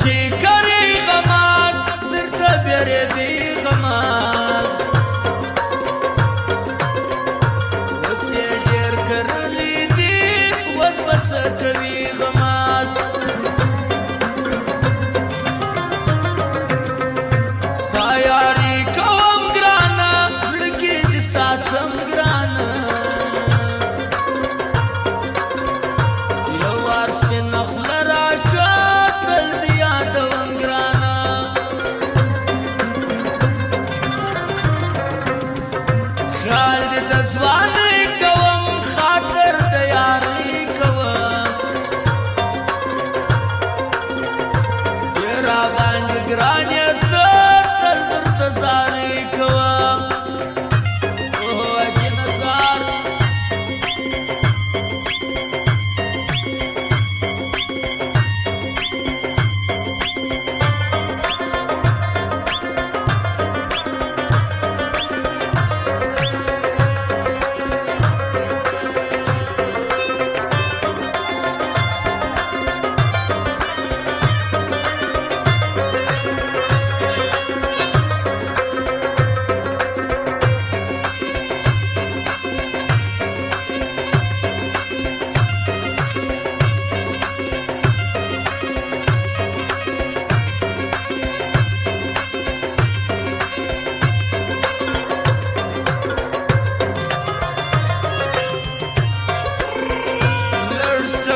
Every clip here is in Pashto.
چې کرې غمات درته بیرېږي غماز اوس یې ډېر کرلي دي اوس به څه کوي غماز ستا یاري کوم ګرانه زړه کې دې ساتم ګرانه یو وار سپینه خوله راکړه تل دې یادوم ګرانه خیال دې د ځوانۍ کوم خاطر د یارۍ کوم ډېر راباندې ګران یې ته تل درته زارۍ کوم اوه حاجي نثار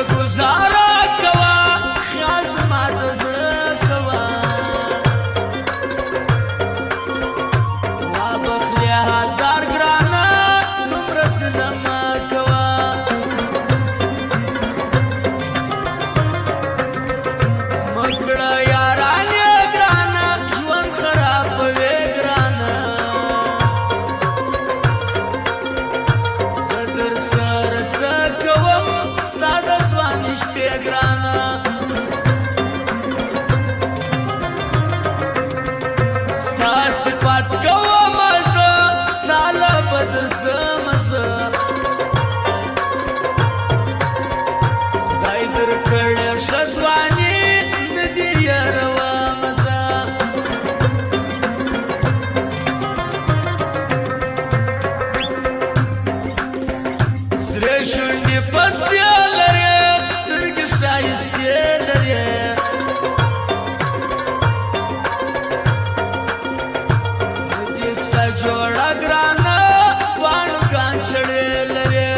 گزارا کوا خیال زما د زړه کوا وابخلې هزار ګرانه دومره ظلم مه کوه مه کړه یارانې ګرانه ژوند خرابوې ګرانه زه در سره څه کوم ستا د ځوانۍ شپې ګرانه ستا صفات کومه زه تاله به درځمه زه خدای درکړې ښه ځواني نه دې یارومه زه سرې شونډې پستې لرې سترګې ښایستې لرې نه دې ستا جوړه ګرانه پاڼو کانچړې لرې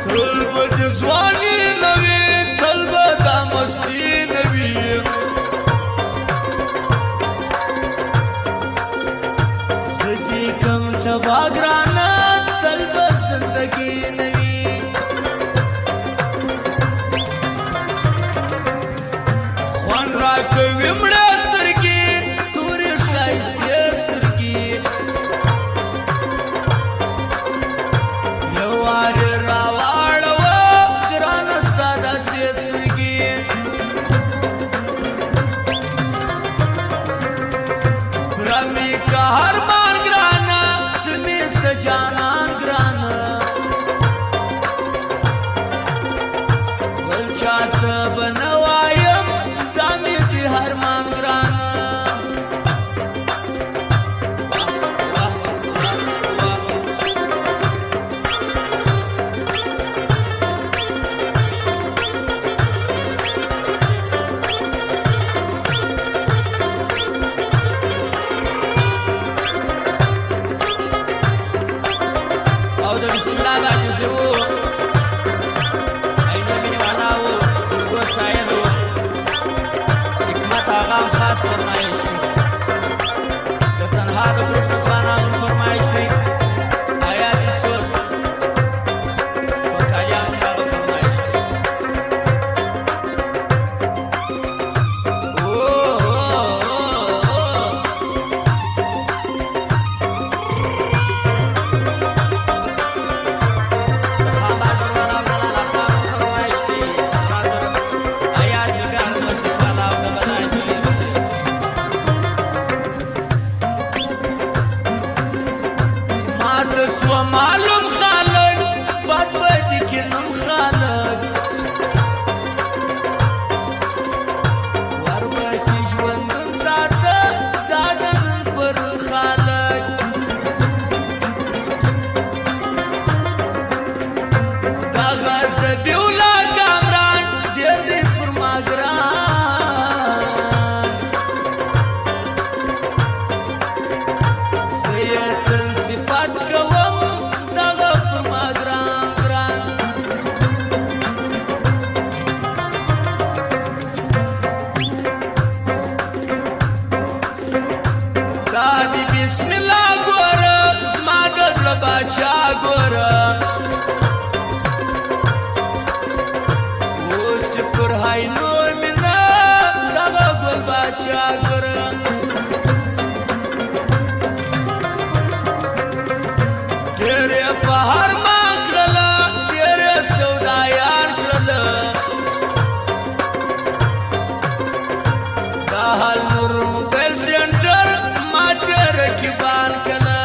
تل به دې ځواني نه وي تل به دا مستي نه وي زه دې کوم تبا ګرانه تل به زندګي نه وي خوند راکوي مړې سترګې تورې ښایستې سترګې یو وارې راواړوه ګران زبی الله کامران ډېر دی پر ما ګران زه یې تل صفات کوم دغه پر ما ګران ګران دا دی بسم الله ګوره زما د زړه باچا ګوره فرحاینو مینا دغه ګل باچا ګره ډېرې په هر ما کړله ډېرې سودایان کړله دا حال نور موبایل سینټر ما ته رقیبان کړله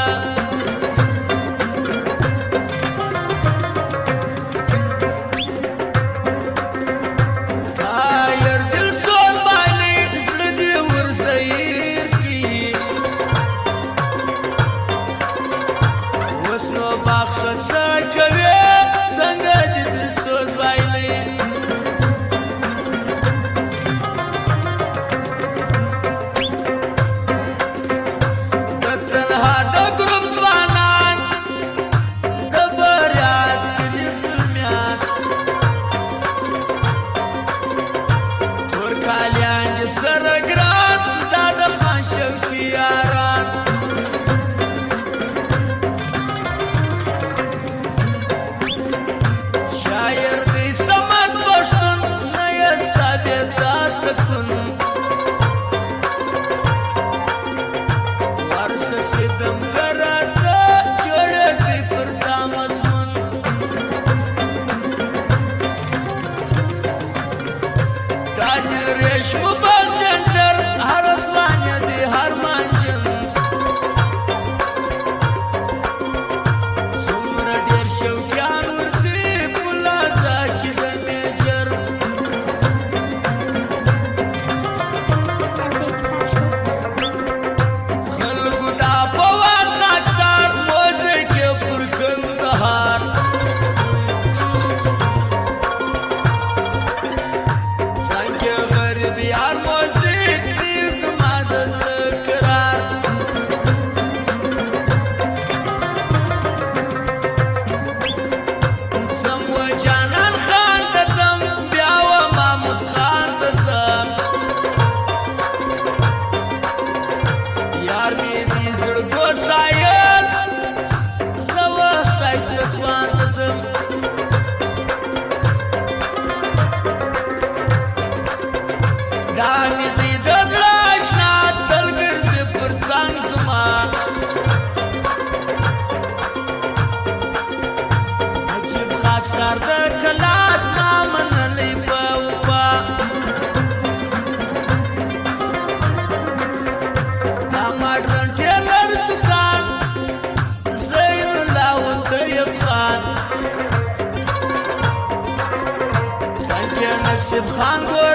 نصیب خان